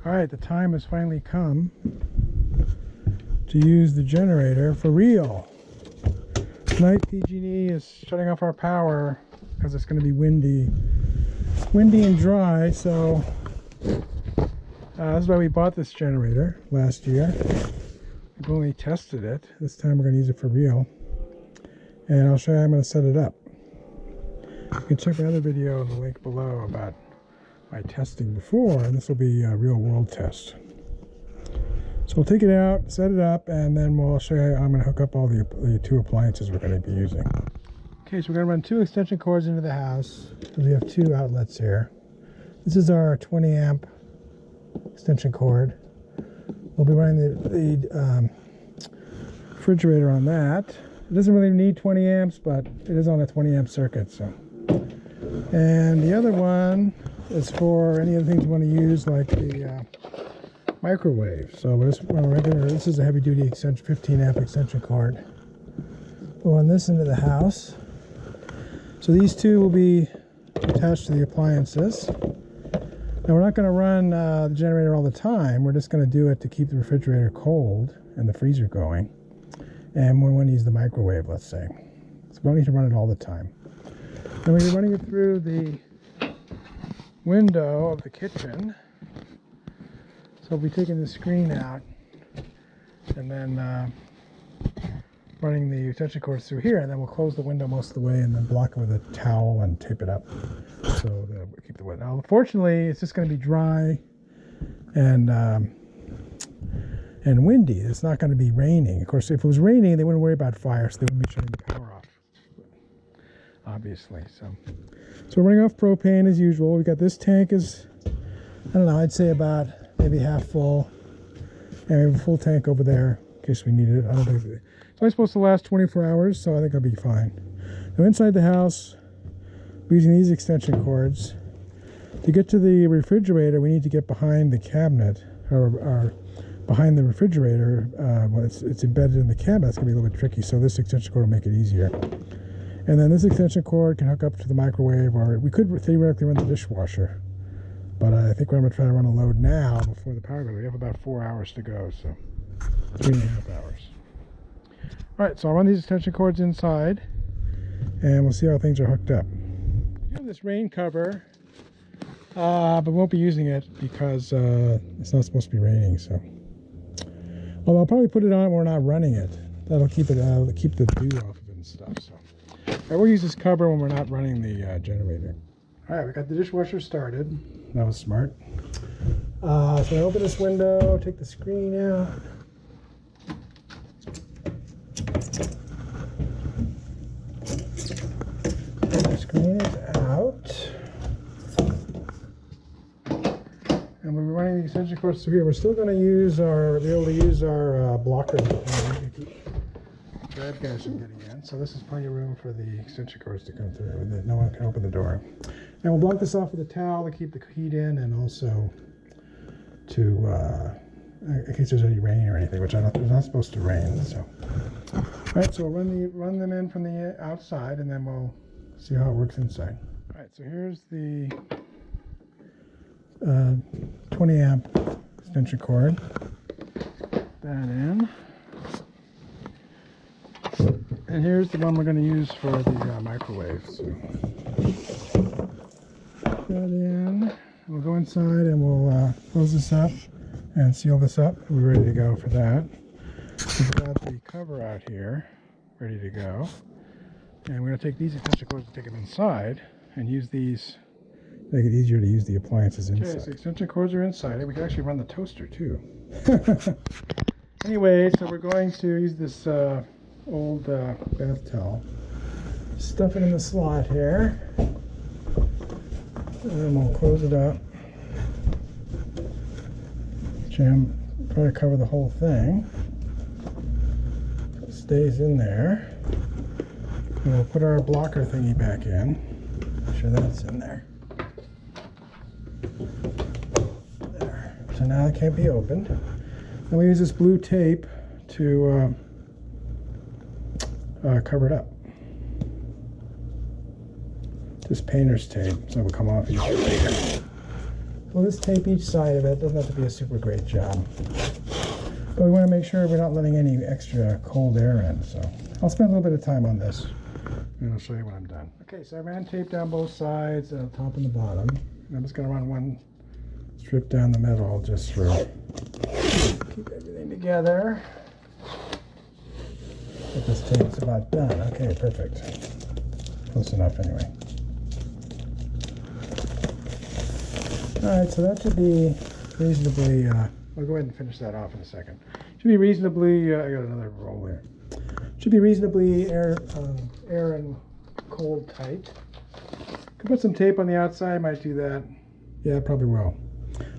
Alright, the time has finally come to use the generator for real. Tonight PG&E is shutting off our power because it's going to be windy and dry, so that's why we bought this generator last year. We've only tested it. This time we're going to use it for real. And I'll show you how I'm going to set it up. You can check my other video in the link below about my testing before, and this will be a real world test. So we'll take it out, set it up, and then we'll show you how I'm going to hook up all the two appliances we're going to be using. Okay, so we're going to run 2 extension cords into the house because we have 2 outlets here. This is our 20 amp extension cord. We'll be running the refrigerator on that. It doesn't really need 20 amps, but it is on a 20 amp circuit. So, and the other one is for any other things you want to use, like the microwave. So we're just on a regular. This is a heavy duty extension, 15 amp extension cord. We'll run this into the house. So these 2 will be attached to the appliances. Now we're not going to run the generator all the time. We're just going to do it to keep the refrigerator cold and the freezer going. And we want to use the microwave, let's say. So we don't need to run it all the time. Then we're running it through the window of the kitchen. So we'll be taking the screen out and then running the extension cords through here, and then we'll close the window most of the way and then block it with a towel and tape it up so that we keep the weather. Now, fortunately, it's just going to be dry and windy. It's not going to be raining. Of course, if it was raining, they wouldn't worry about fire, so they wouldn't be shutting the power off, obviously. So we're running off propane as usual. We got this tank is, I don't know, I'd say about maybe half full, and we have a full tank over there in case we need it. I don't think it's only supposed to last 24 hours, so I think I'll be fine. Now inside the house, we're using these extension cords. To get to the refrigerator, we need to get behind the cabinet, or behind the refrigerator. When it's embedded in the cabinet, it's going to be a little bit tricky, so this extension cord will make it easier. And then this extension cord can hook up to the microwave, or we could theoretically run the dishwasher. But I think we're going to try to run a load now before the power goes. We have about 4 hours to go, so 3.5 hours. All right, so I'll run these extension cords inside, and we'll see how things are hooked up. We have this rain cover, but we won't be using it because it's not supposed to be raining. So, although I'll probably put it on when we're not running it. That'll keep it keep the dew off of it and stuff. So, all right, we'll use this cover when we're not running the generator. All right, we got the dishwasher started. That was smart. So I open this window, take the screen out. The screen is out. And we're running the extension cords through here. We're still going to be able to use our blocker bad guys from getting in. So this is plenty of room for the extension cords to come through. No one can open the door. And we'll block this off with a towel to keep the heat in, and also to in case there's any rain or anything, which there's not supposed to rain. So, all right, so we'll run them in from the outside, and then we'll see how it works inside. All right, so here's the 20 amp extension cord. That in. And here's the one we're going to use for the microwave. So put that in. We'll go inside and we'll close this up and seal this up. We're ready to go for that. We've got the cover out here, ready to go. And we're going to take these extension cords and take them inside and use these. Make it easier to use the appliances inside. Okay, so extension cords are inside. We can actually run the toaster too. Anyway, so we're going to use this old bath towel. Stuff it in the slot here. And then we'll close it up. Try to cover the whole thing. It stays in there. And we'll put our blocker thingy back in. Make sure that's in there. There. So now it can't be opened. Then we use this blue tape to cover it up. This painter's tape, so it will come off easier later. We'll just tape each side of it. Doesn't have to be a super great job. But we want to make sure we're not letting any extra cold air in. So I'll spend a little bit of time on this, and I'll show you when I'm done. Okay, so I ran tape down both sides, the top and the bottom. I'm just going to run one strip down the middle just for keep everything together. But this tape's about done. Okay, perfect. Close enough anyway. Alright, so that should be reasonably, I'll go ahead and finish that off in a second. Should be reasonably, I got another roll here. Should be reasonably air and cold tight. Could put some tape on the outside, might do that. Yeah, probably will.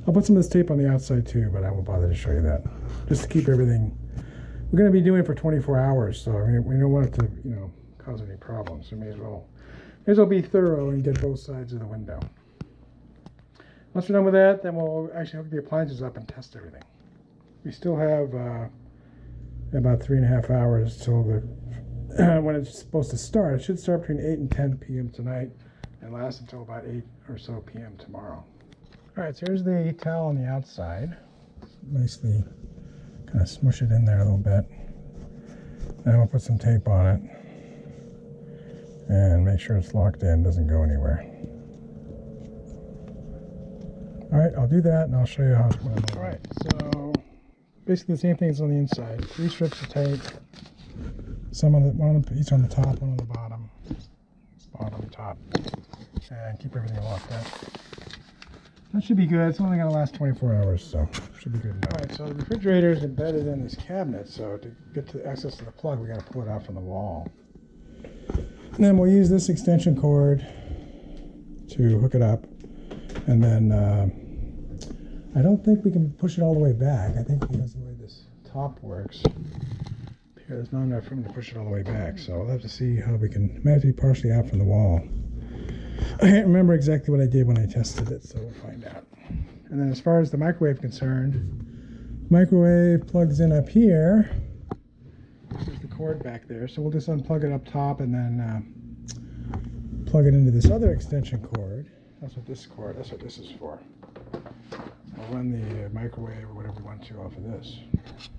I'll put some of this tape on the outside too, but I won't bother to show you that. Just to keep everything, we're going to be doing it for 24 hours, so we don't want it to, cause any problems. So may as well be thorough and get both sides of the window. Once we're done with that, then we'll actually hook the appliances up and test everything. We still have about 3.5 hours till when it's supposed to start. It should start between 8 and 10 p.m. tonight and last until about 8 or so p.m. tomorrow. All right, so here's the towel on the outside. Nicely kind of smush it in there a little bit. Now we'll put some tape on it and make sure it's locked in, doesn't go anywhere. All right, I'll do that and I'll show you how it's going. All right, so basically the same thing as on the inside. 3 strips of tape, one each on the top, one on the bottom, top, and keep everything locked up. That should be good. It's only going to last 24 hours, so should be good enough. All right, so the refrigerator is embedded in this cabinet, so to get to access to the plug, we got to pull it out from the wall. And then we'll use this extension cord to hook it up. And then I don't think we can push it all the way back. I think because of the way this top works, there's not enough room to push it all the way back. So we'll have to see how we can. It might have to be partially out from the wall. I can't remember exactly what I did when I tested it, so we'll find out. And then as far as the microwave concerned, microwave plugs in up here. There's the cord back there. So we'll just unplug it up top and then plug it into this other extension cord. That's what this is for. I'll run the microwave or whatever we want to off of this.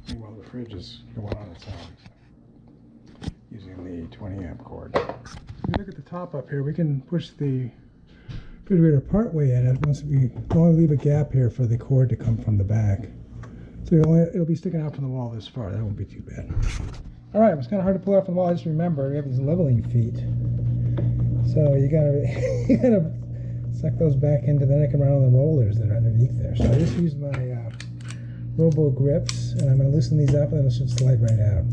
Meanwhile, the fridge is going on its own using the 20 amp cord. If you look at the top up here, we can push the refrigerator part way in it. Once we only leave a gap here for the cord to come from the back. So it'll be sticking out from the wall this far. That won't be too bad. All right, it's kind of hard to pull out from the wall. Just remember, we have these leveling feet. So you gotta suck those back into, then I can run on the rollers that are underneath there. So I just use my robo grips, and I'm going to loosen these up, and then it should slide right out.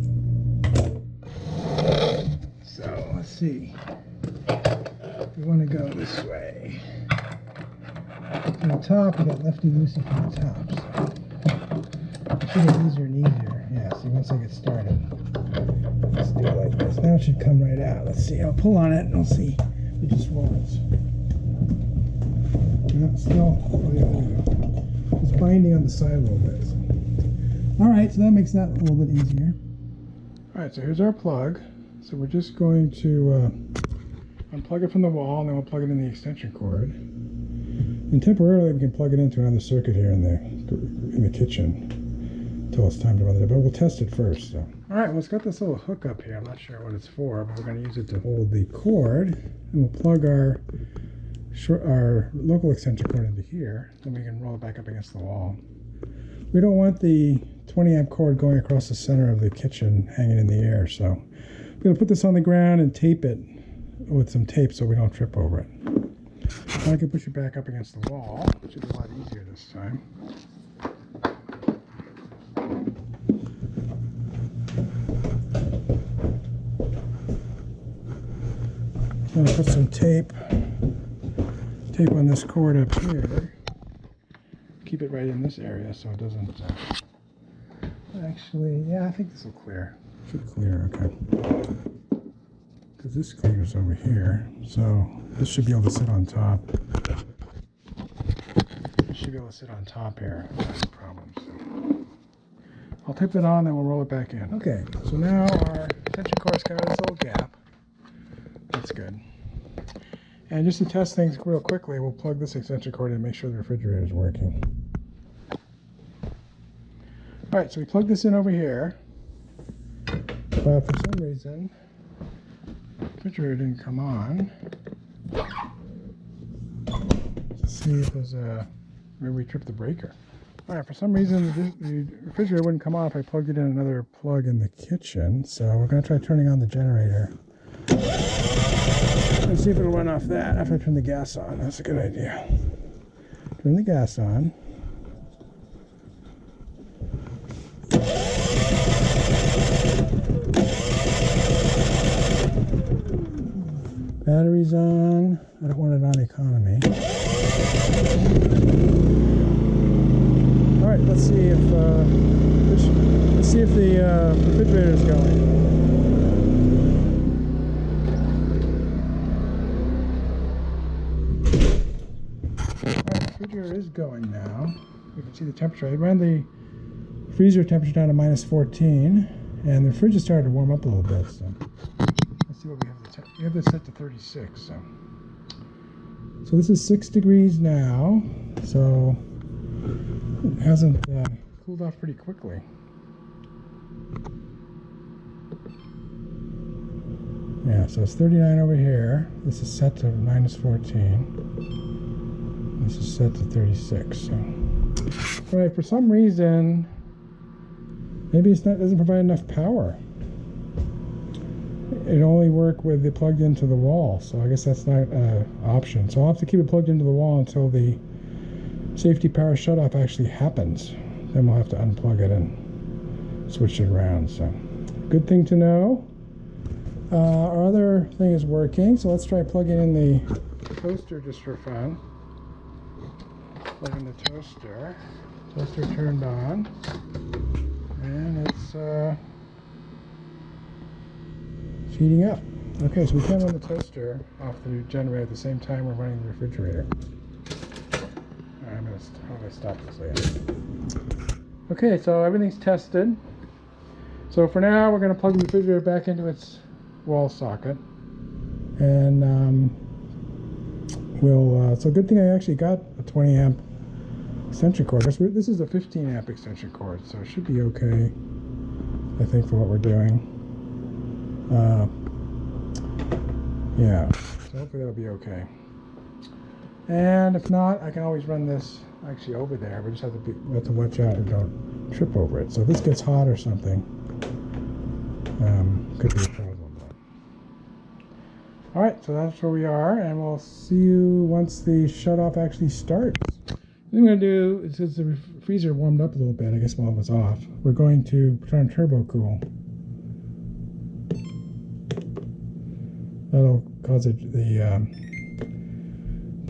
So let's see. We want to go this way. From the top, we got lefty-loosey from the top. So it should get easier and easier. Yeah, see, once I get started, let's do it like this. Now it should come right out. Let's see. I'll pull on it, and we'll see if it just rolls. Still, oh yeah, there we go. It's binding on the side a little bit. So. All right, so that makes that a little bit easier. All right, so here's our plug. So we're just going to unplug it from the wall, and then we'll plug it in the extension cord. And temporarily, we can plug it into another circuit here in the kitchen until it's time to run it. But we'll test it first. So. All right, well, it's got this little hook up here. I'm not sure what it's for, but we're going to use it to hold the cord, and we'll plug our local extension cord into here, then we can roll it back up against the wall. We don't want the 20 amp cord going across the center of the kitchen hanging in the air, so we're going to put this on the ground and tape it with some tape so we don't trip over it. Now I can push it back up against the wall, which is a lot easier this time. I'm going to put some tape on this cord up here. Keep it right in this area so it doesn't actually, yeah, I think this will clear. Should clear, okay. Because this clears over here, so this should be able to sit on top. It should be able to sit on top here without any problems. So I'll tape that on, then we'll roll it back in. Okay, so now our extension cord's got this little gap. That's good. And just to test things real quickly, we'll plug this extension cord in and make sure the refrigerator is working. All right, so we plugged this in over here, but for some reason, the refrigerator didn't come on. Let's see if there's maybe we tripped the breaker. All right, for some reason, the refrigerator wouldn't come on if I plugged it in another plug in the kitchen. So we're going to try turning on the generator. Let's see if it'll run off that after I turn the gas on. That's a good idea. Turn the gas on. Battery's on. I don't want it on economy. All right, let's see if the refrigerator is going. Refrigerator is going now. You can see the temperature. I ran the freezer temperature down to -14, and the fridge has started to warm up a little bit. So let's see what we have. We have this set to 36. So this is 6 degrees now. So it hasn't cooled off pretty quickly. Yeah, so it's 39 over here. This is set to -14. This is set to 36. So. All right, for some reason, maybe it doesn't provide enough power. It only works with it plugged into the wall, so I guess that's not an option. So I'll have to keep it plugged into the wall until the safety power shutoff actually happens. Then we'll have to unplug it and switch it around. So good thing to know. Our other thing is working, so let's try plugging in the toaster just for fun. Plug in the toaster. Toaster turned on, and it's heating up. Okay, so we can run the toaster off the generator at the same time we're running the refrigerator. All right, how do I stop this later? Okay, so everything's tested. So for now, we're going to plug the refrigerator back into its wall socket, and so good thing I actually got a 20 amp extension cord. This is a 15 amp extension cord, so it should be okay, I think, for what we're doing. Yeah, so hopefully that'll be okay. And if not, I can always run this actually over there. We just have to watch out and don't trip over it. So if this gets hot or something, could be a problem. All right, so that's where we are, and we'll see you once the shutoff actually starts. What I'm going to do is, since the freezer warmed up a little bit, I guess while it was off, we're going to turn turbo cool. That'll cause the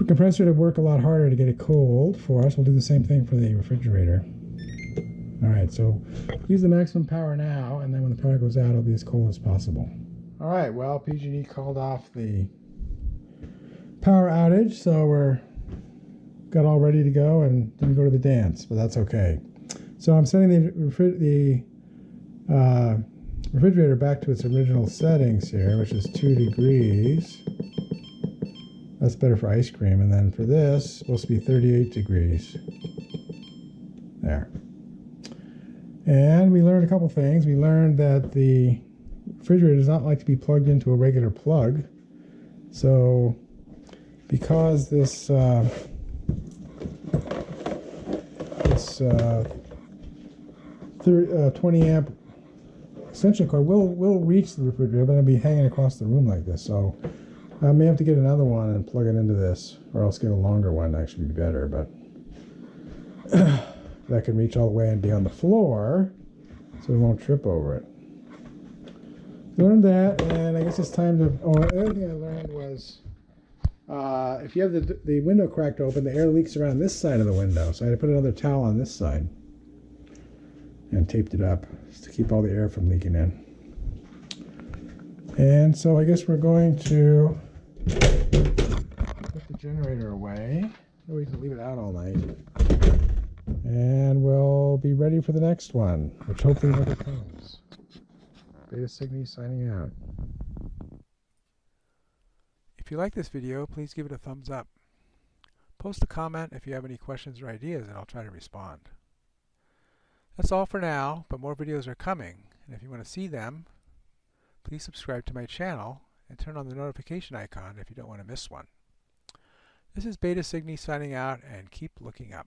compressor to work a lot harder to get it cold for us. We'll do the same thing for the refrigerator. All right, so use the maximum power now, and then when the power goes out, it'll be as cold as possible. All right, well, PG&E called off the power outage, so we're got all ready to go and didn't go to the dance, but that's okay. So I'm setting the refrigerator back to its original settings here, which is 2 degrees. That's better for ice cream. And then for this, it's supposed to be 38 degrees. There. And we learned a couple things. We learned that the refrigerator does not like to be plugged into a regular plug. So because this 20 amp extension cord will reach the refrigerator, but it'll be hanging across the room like this. So I may have to get another one and plug it into this, or else get a longer one. Actually be better, but that can reach all the way and be on the floor, so we won't trip over it. Learned that, and I guess it's time to. Oh, the other thing I learned was if you have the window cracked open, the air leaks around this side of the window. So I had to put another towel on this side and taped it up to keep all the air from leaking in. And so I guess we're going to put the generator away. We can leave it out all night. And we'll be ready for the next one, which hopefully never comes. Beta Cygni signing out. If you like this video, please give it a thumbs up. Post a comment if you have any questions or ideas, and I'll try to respond. That's all for now, but more videos are coming, and if you want to see them, please subscribe to my channel and turn on the notification icon if you don't want to miss one. This is Beta Cygni signing out, and keep looking up.